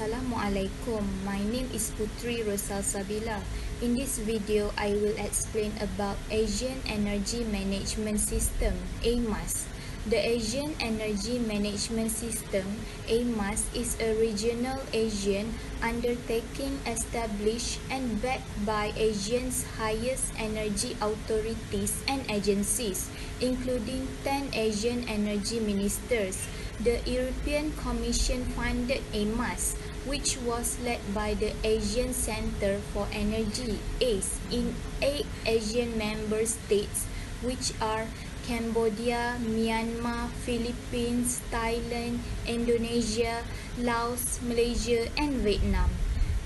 Assalamualaikum. My name is Puteri Salsabila. In this video, I will explain about Asian Energy Management System (AMAS). The Asian Energy Management System (AMAS) is a regional Asian undertaking established and backed by Asia's highest energy authorities and agencies, including 10 Asian energy ministers. The European Commission funded AMAS, which was led by the Asian Centre for Energy (ACE) in 8 Asian member states, which are Cambodia, Myanmar, Philippines, Thailand, Indonesia, Laos, Malaysia and Vietnam.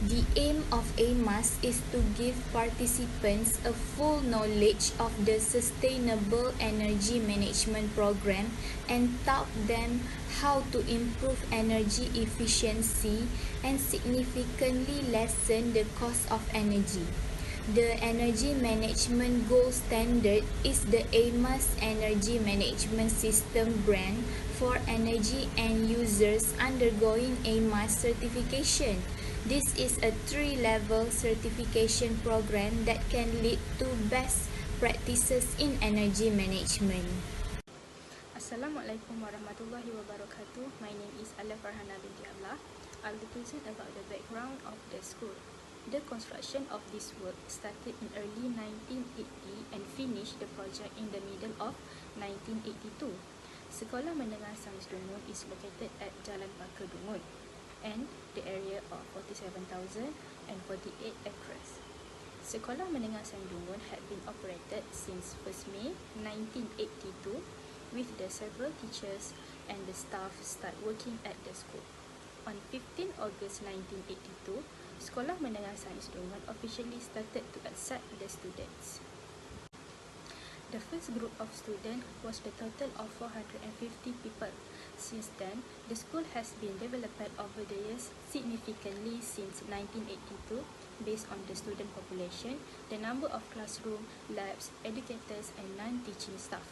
The aim of AMAS is to give participants a full knowledge of the Sustainable Energy Management Program and taught them how to improve energy efficiency and significantly lessen the cost of energy. The Energy Management Gold Standard is the AMAS Energy Management System brand for energy end users undergoing AMAS certification. This is a 3-level certification program that can lead to best practices in energy management. Assalamualaikum warahmatullahi wabarakatuh. My name is Farhana binti Alia. I'll be present about the background of the school. The construction of this work started in early 1980 and finished the project in the middle of 1982. Sekolah Menengah Sains Dungun is located at Jalan Pakar Dungun and the area of 47,048 acres. Sekolah Menengah Sains Dungun had been operated since 1st May 1982 with the several teachers and the staff start working at the school. On 15 August 1982, Sekolah Menengah Sains Dungun officially started to accept the students. The first group of students was the total of 450 people. Since then, the school has been developed over the years significantly since 1982 based on the student population, the number of classroom, labs, educators and non-teaching staff.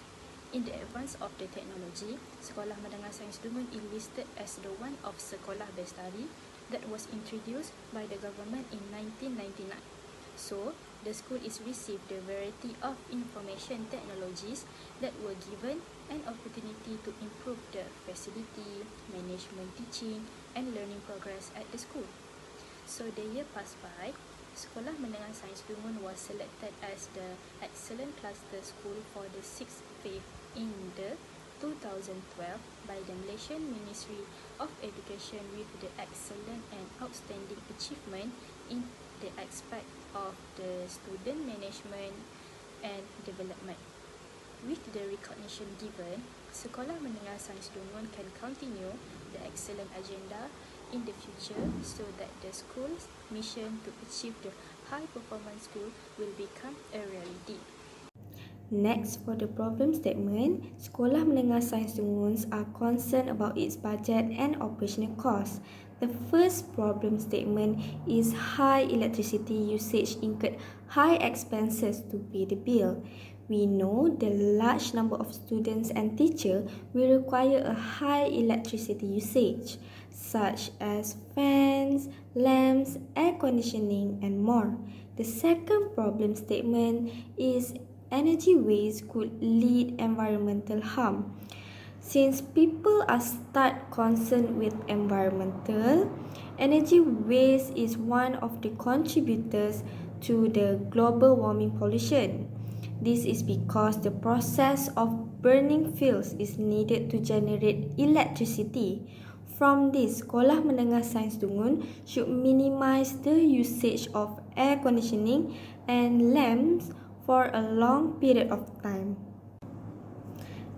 In the advance of the technology, Sekolah Menengah Sains Dungun is listed as the one of Sekolah Bestari that was introduced by the government in 1999. So, the school is received the variety of information technologies that were given an opportunity to improve the facility, management, teaching and learning progress at the school. So, the year passed by, Sekolah Menengah Sains Dungun was selected as the Excellent Cluster School for the 6th phase in the 2012 by the Malaysian Ministry of Education with the excellent and outstanding achievement in the aspect of the student management and development. With the recognition given, Sekolah Menengah Sains Dungun can continue the excellent agenda in the future so that the school's mission to achieve the high performance school will become a reality. Next, for the problem statement, Sekolah Menengah Sains Dungun are concerned about its budget and operational costs. The first problem statement is high electricity usage incurred high expenses to pay the bill. We know the large number of students and teachers will require a high electricity usage, such as fans, lamps, air conditioning, and more. The second problem statement is energy waste could lead environmental harm. Since people are start concerned with environmental, energy waste is one of the contributors to the global warming pollution. This is because the process of burning fuels is needed to generate electricity. From this, Sekolah Menengah Sains Dungun should minimize the usage of air conditioning and lamps for a long period of time.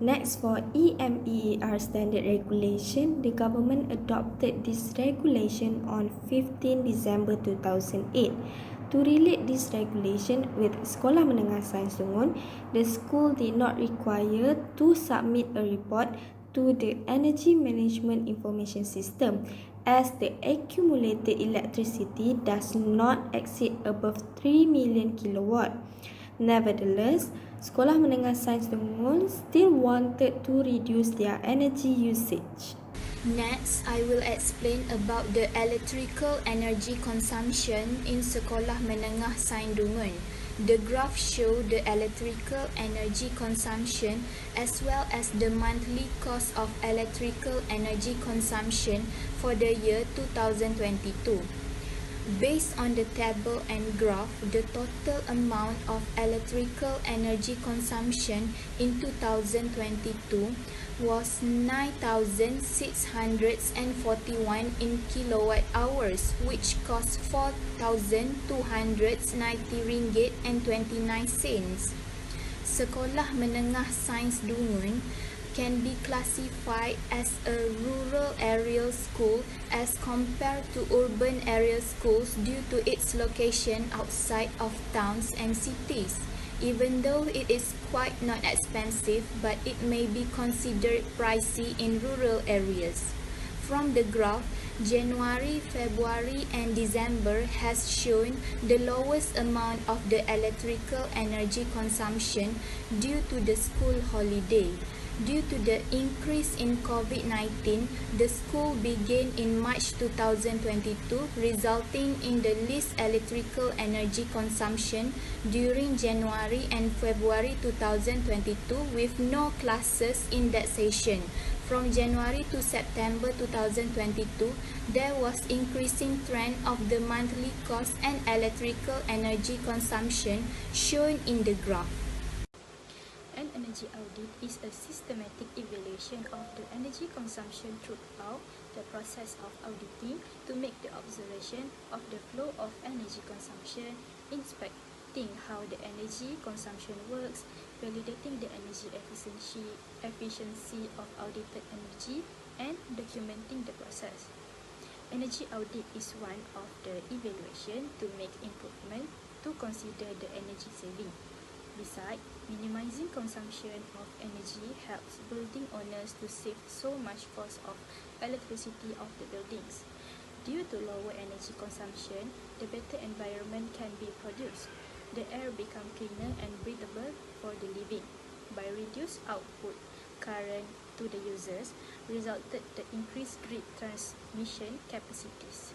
Next, for EMEER standard regulation, the government adopted this regulation on 15 December 2008. To relate this regulation with Sekolah Menengah Sains Dungun, the school did not require to submit a report to the Energy Management Information System as the accumulated electricity does not exceed above 3 million kilowatt. Nevertheless, Sekolah Menengah Sains Dungun still wanted to reduce their energy usage. Next, I will explain about the electrical energy consumption in Sekolah Menengah Sains Dungun. The graph shows the electrical energy consumption as well as the monthly cost of electrical energy consumption for the year 2022. Based on the table and graph, the total amount of electrical energy consumption in 2022 was 9,641 in kilowatt hours, which cost 4,290 ringgit and 29 cents. Sekolah Menengah Sains Dungun can be classified as a rural area school as compared to urban area schools due to its location outside of towns and cities. Even though it is quite not expensive, but it may be considered pricey in rural areas. From the graph, January, February and December has shown the lowest amount of the electrical energy consumption due to the school holiday. Due to the increase in COVID-19, the school began in March 2022, resulting in the least electrical energy consumption during January and February 2022 with no classes in that session. From January to September 2022, there was increasing trend of the monthly cost and electrical energy consumption shown in the graph. An energy audit is a systematic evaluation of the energy consumption throughout the process of auditing to make the observation of the flow of energy consumption, inspecting how the energy consumption works, validating the energy efficiency of audited energy, and documenting the process. Energy audit is one of the evaluation to make improvement to consider the energy saving. Besides, minimizing consumption of energy helps building owners to save so much cost of electricity of the buildings. Due to lower energy consumption, the better environment can be produced. The air becomes cleaner and breathable for the living. By reduced output current to the users, resulted the increased grid transmission capacities.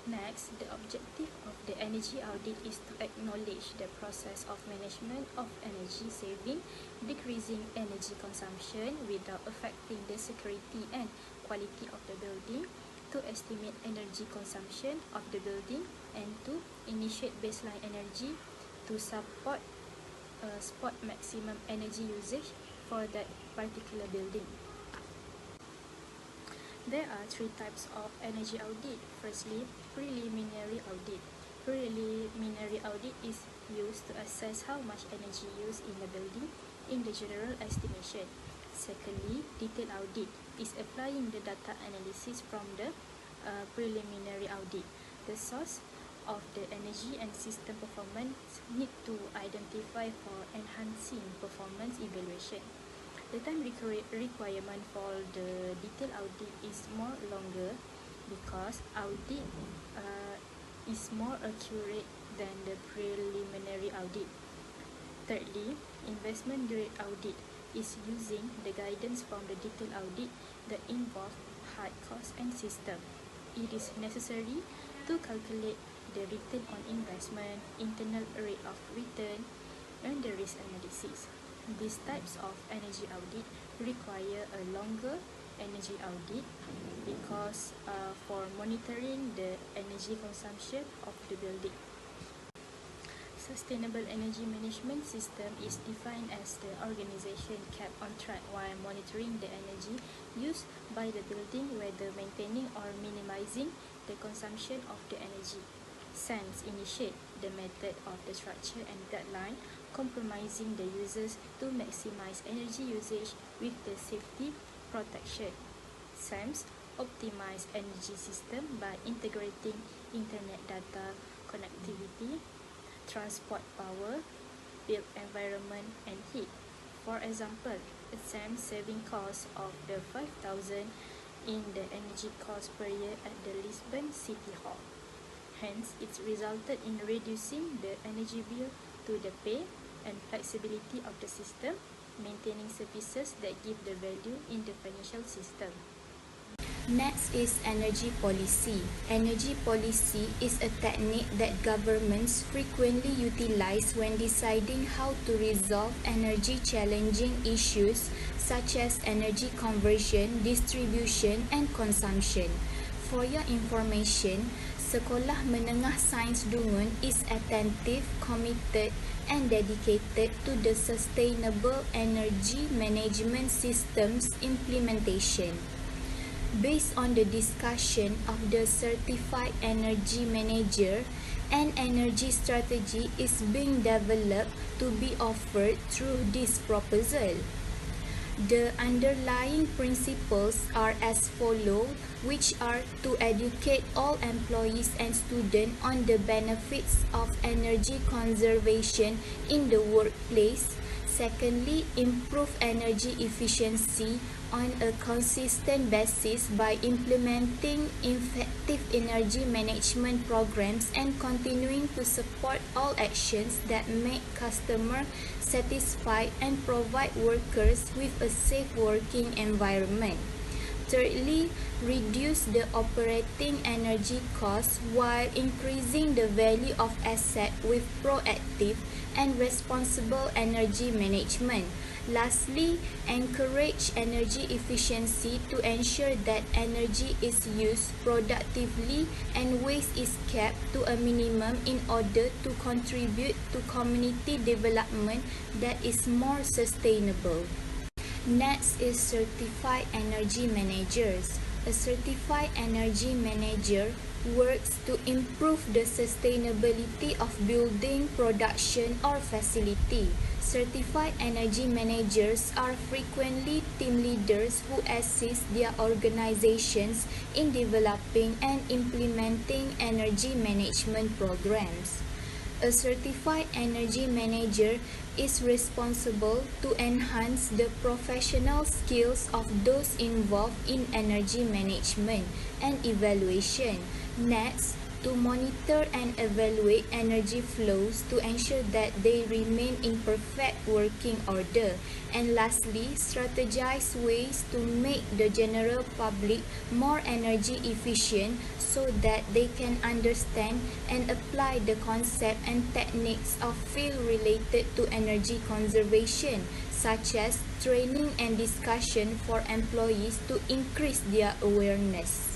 Next, the objective of the energy audit is to acknowledge the process of management of energy saving, decreasing energy consumption without affecting the security and quality of the building, to estimate energy consumption of the building, and to initiate baseline energy to support spot maximum energy usage for that particular building. There are three types of energy audit. Firstly, preliminary audit. Preliminary audit is used to assess how much energy used in the building in the general estimation. Secondly, detailed audit is applying the data analysis from the preliminary audit. The source of the energy and system performance need to identify for enhancing performance evaluation. The time requirement for the detailed audit is more longer because audit is more accurate than the preliminary audit. Thirdly, investment grade audit is using the guidance from the detailed audit that involve hard cost and system. It is necessary to calculate the return on investment, internal rate of return, and the risk analysis. These types of energy audit require a longer energy audit because for monitoring the energy consumption of the building. Sustainable energy management system is defined as the organization kept on track while monitoring the energy used by the building, whether maintaining or minimizing the consumption of the energy. SEMS initiate the method of the structure and guideline compromising the users to maximize energy usage with the safety protection. SEMS optimize energy system by integrating internet data, connectivity, transport power, built environment and heat. For example, a SEMS saving cost of the 5,000 in the energy cost per year at the Lisbon City Hall. Hence, it's resulted in reducing the energy bill to the pay and flexibility of the system, maintaining services that give the value in the financial system. Next is energy policy. Energy policy is a technique that governments frequently utilize when deciding how to resolve energy challenging issues such as energy conversion, distribution and consumption. For your information, Sekolah Menengah Sains Dungun is attentive, committed and dedicated to the sustainable energy management systems implementation. Based on the discussion of the Certified Energy Manager, an energy strategy is being developed to be offered through this proposal. The underlying principles are as follows, which are to educate all employees and students on the benefits of energy conservation in the workplace. Secondly, improve energy efficiency on a consistent basis by implementing effective energy management programs and continuing to support all actions that make customers satisfied and provide workers with a safe working environment. Thirdly, reduce the operating energy costs while increasing the value of assets with proactive and responsible energy management. Lastly, encourage energy efficiency to ensure that energy is used productively and waste is kept to a minimum in order to contribute to community development that is more sustainable. Next is Certified Energy Managers. A Certified Energy Manager works to improve the sustainability of building, production or facility. Certified Energy Managers are frequently team leaders who assist their organizations in developing and implementing energy management programs. A certified energy manager is responsible to enhance the professional skills of those involved in energy management and evaluation. Next, to monitor and evaluate energy flows to ensure that they remain in perfect working order. And lastly, strategize ways to make the general public more energy efficient so that they can understand and apply the concept and techniques of field related to energy conservation, such as training and discussion for employees to increase their awareness.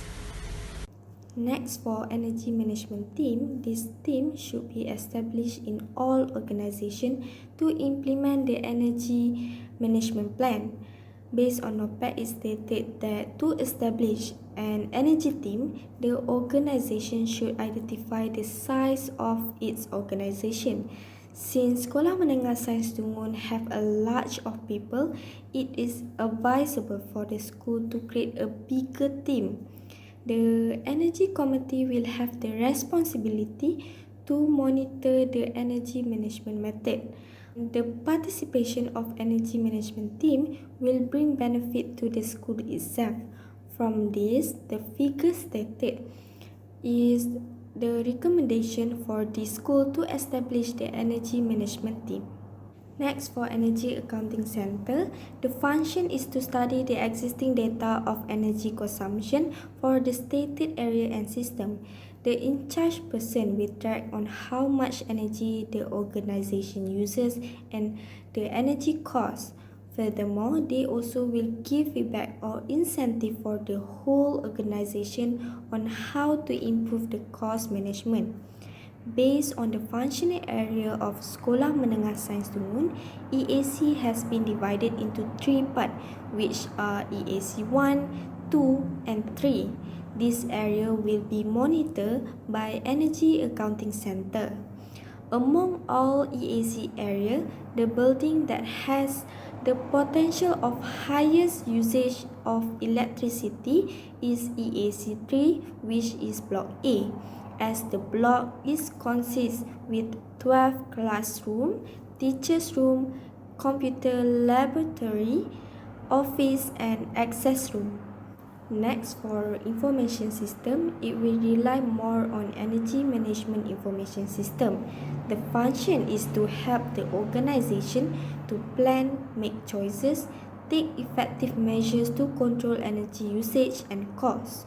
Next, for energy management team, this team should be established in all organizations to implement the energy management plan. Based on OPEC, it stated that to establish an energy team, the organization should identify the size of its organization. Since Sekolah Menengah Sains Dungun have a large of people, it is advisable for the school to create a bigger team. The Energy Committee will have the responsibility to monitor the energy management method. The participation of energy management team will bring benefit to the school itself. From this, the figure stated is the recommendation for the school to establish the energy management team. Next, for Energy Accounting Center, the function is to study the existing data of energy consumption for the stated area and system. The in-charge person will track on how much energy the organization uses and the energy cost. Furthermore, they also will give feedback or incentive for the whole organization on how to improve the cost management. Based on the functional area of Sekolah Menengah Sains Dungun, EAC has been divided into 3 parts, which are EAC 1, 2 and 3. This area will be monitored by Energy Accounting Center. Among all EAC area, the building that has the potential of highest usage of electricity is EAC 3, which is Block A, as the block is consists with 12 classroom, teachers' room, computer laboratory, office and access room. Next, for information system, it will rely more on energy management information system. The function is to help the organization to plan, make choices, take effective measures to control energy usage and costs.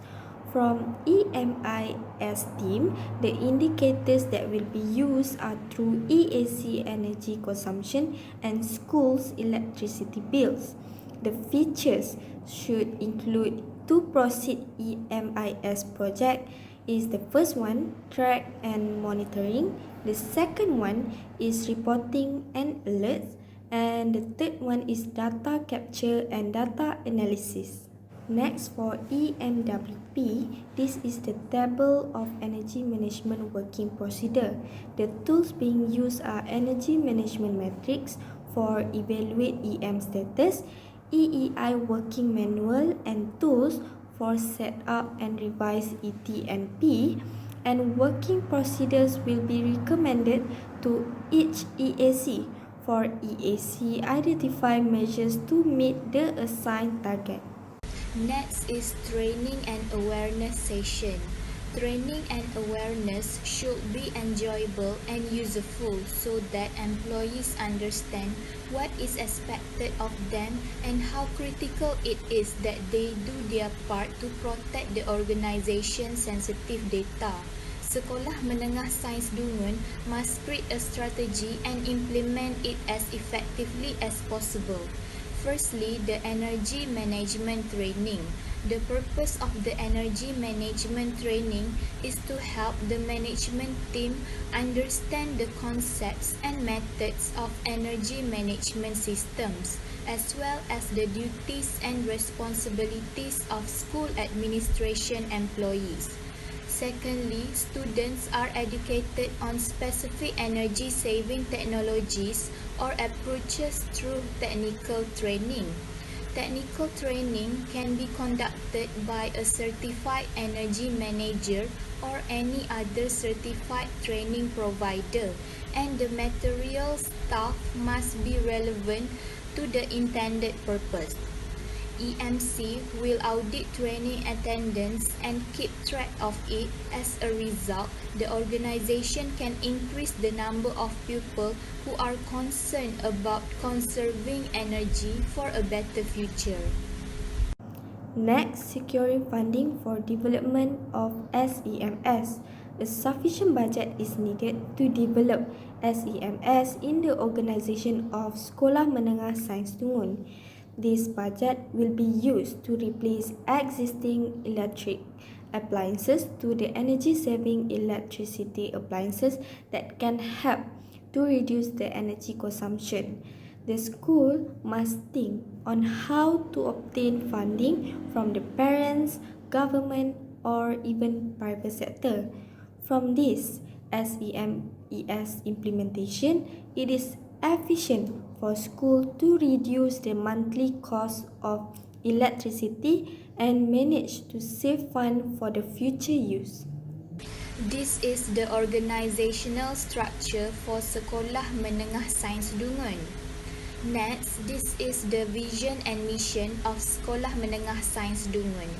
From EMIS team, the indicators that will be used are through EAC energy consumption and schools' electricity bills. The features should include to proceed EMIS project is the first one, track and monitoring. The second one is reporting and alerts. And the third one is data capture and data analysis. Next, for EMWP, this is the table of energy management working procedure. The tools being used are energy management metrics for evaluate EM status, EEI working manual and tools for set up and revise ETNP, and working procedures will be recommended to each EAC. For EAC, identify measures to meet the assigned target. Next is training and awareness session. Training and awareness should be enjoyable and useful so that employees understand what is expected of them and how critical it is that they do their part to protect the organization's sensitive data. Sekolah Menengah Sains Dungun must create a strategy and implement it as effectively as possible. Firstly, the energy management training. The purpose of the energy management training is to help the management team understand the concepts and methods of energy management systems, as well as the duties and responsibilities of school administration employees. Secondly, students are educated on specific energy-saving technologies or approaches through technical training. Technical training can be conducted by a certified energy manager or any other certified training provider, and the material staff must be relevant to the intended purpose. EMC will audit training attendance and keep track of it. As a result, the organization can increase the number of people who are concerned about conserving energy for a better future. Next, securing funding for development of SEMS. A sufficient budget is needed to develop SEMS in the organisation of Sekolah Menengah Sains Dungun. This budget will be used to replace existing electric appliances to the energy-saving electricity appliances that can help to reduce the energy consumption. The school must think on how to obtain funding from the parents, government, or even private sector. From this SEMES implementation, it is efficient for school to reduce the monthly cost of electricity and manage to save funds for the future use. This is the organizational structure for Sekolah Menengah Sains Dungun. Next, this is the vision and mission of Sekolah Menengah Sains Dungun.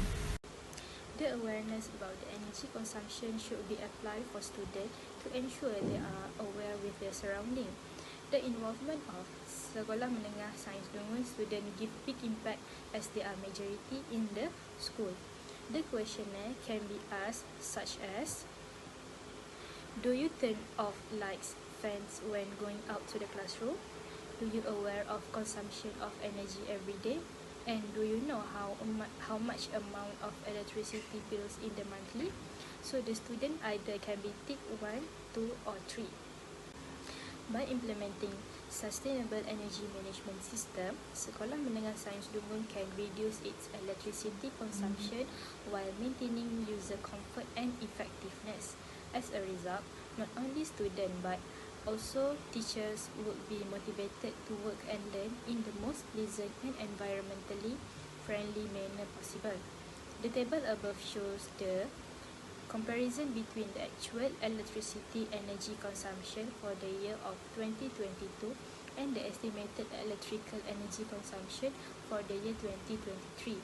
The awareness about the energy consumption should be applied for students to ensure they are aware with their surroundings. The involvement of Sekolah Menengah Sains Dungun students give big impact as they are majority in the school. The questionnaire can be asked such as: do you turn off lights, fans when going out to the classroom? Do you aware of consumption of energy every day? And do you know how much amount of electricity bills in the monthly? So the student either can be tick 1, 2 or 3. By implementing sustainable energy management system, Sekolah Menengah Sains Dungun can reduce its electricity consumption while maintaining user comfort and effectiveness. As a result, not only students but also teachers would be motivated to work and learn in the most pleasant and environmentally friendly manner possible. The table above shows the comparison between the actual electricity energy consumption for the year of 2022 and the estimated electrical energy consumption for the year 2023.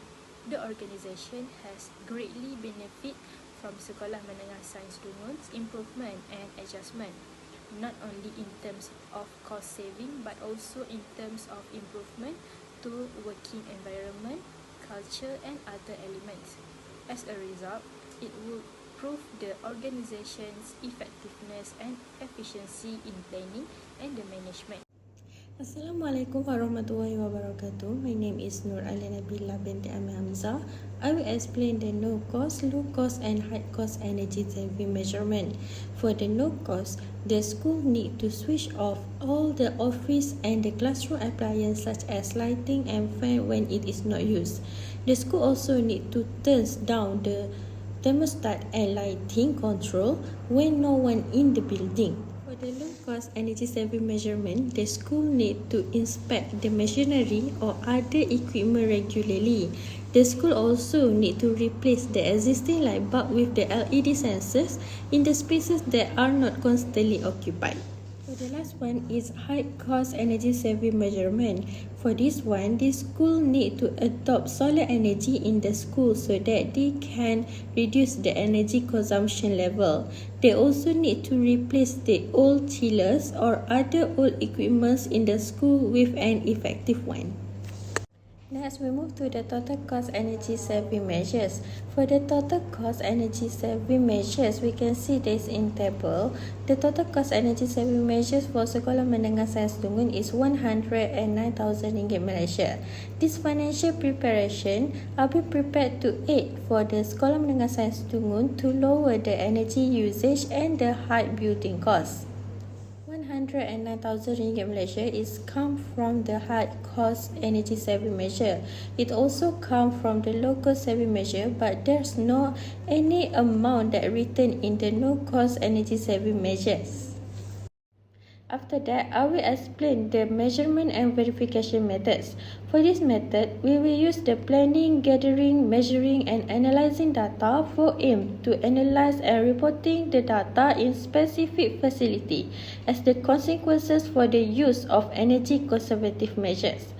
The organization has greatly benefited from Sekolah Menengah Sains Dungun's improvement and adjustment, not only in terms of cost saving but also in terms of improvement to working environment, culture and other elements. As a result, it would improve the organization's effectiveness and efficiency in planning and the management. Assalamualaikum warahmatullahi wabarakatuh. My name is Nabilah binti Amer Hamzah. I will explain the no cost, low cost and high cost energy saving measurement. For the no cost, the school need to switch off all the office and the classroom appliances such as lighting and fan when it is not used. The school also need to turn down the thermostat and lighting control when no one in the building. For the low-cost energy saving measurement, the school need to inspect the machinery or other equipment regularly. The school also need to replace the existing light bulb with the LED sensors in the spaces that are not constantly occupied. For the last one is high cost energy saving measurement. For this one, the school need to adopt solar energy in the school so that they can reduce the energy consumption level. They also need to replace the old chillers or other old equipments in the school with an effective one. Next, we move to the total cost energy saving measures. For the total cost energy saving measures, we can see this in table. The total cost energy saving measures for Sekolah Menengah Sains Dungun is RM109,000 Malaysia. This financial preparation are be prepared to aid for the Sekolah Menengah Sains Dungun to lower the energy usage and the high building costs. RM109,000 Malaysia is come from the high cost energy saving measure. It also come from the low cost saving measure, but there's no any amount that written in the no cost energy saving measures. After that, I will explain the measurement and verification methods. For this method, we will use the planning, gathering, measuring and analyzing data for aim to analyze and reporting the data in specific facility as the consequences for the use of energy conservative measures.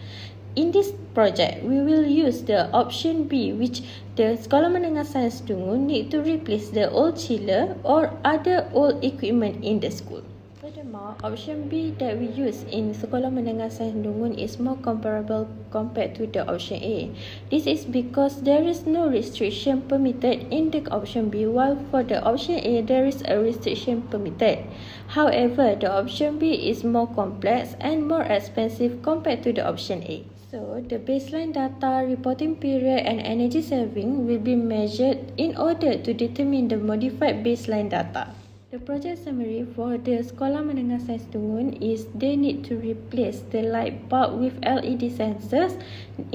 In this project, we will use the option B, which the Sekolah Menengah Sains Dungun need to replace the old chiller or other old equipment in the school. Furthermore, option B that we use in Sekolah Menengah Sains Dungun is more comparable compared to the option A. This is because there is no restriction permitted in the option B, while for the option A there is a restriction permitted. However, the option B is more complex and more expensive compared to the option A. So, the baseline data, reporting period and energy saving will be measured in order to determine the modified baseline data. The project summary for the Sekolah Menengah Sains Dungun is they need to replace the light bulb with LED sensors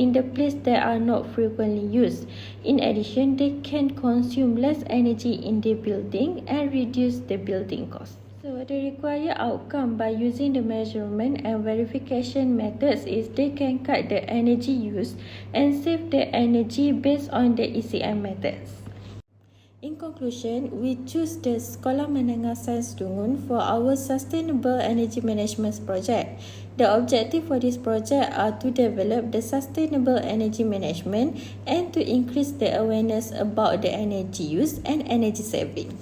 in the place that are not frequently used. In addition, they can consume less energy in the building and reduce the building cost. So, the required outcome by using the measurement and verification methods is they can cut the energy used and save the energy based on the ECM methods. In conclusion, we choose the Sekolah Menengah Sains Dungun for our Sustainable Energy Management project. The objective for this project are to develop the sustainable energy management and to increase the awareness about the energy use and energy saving.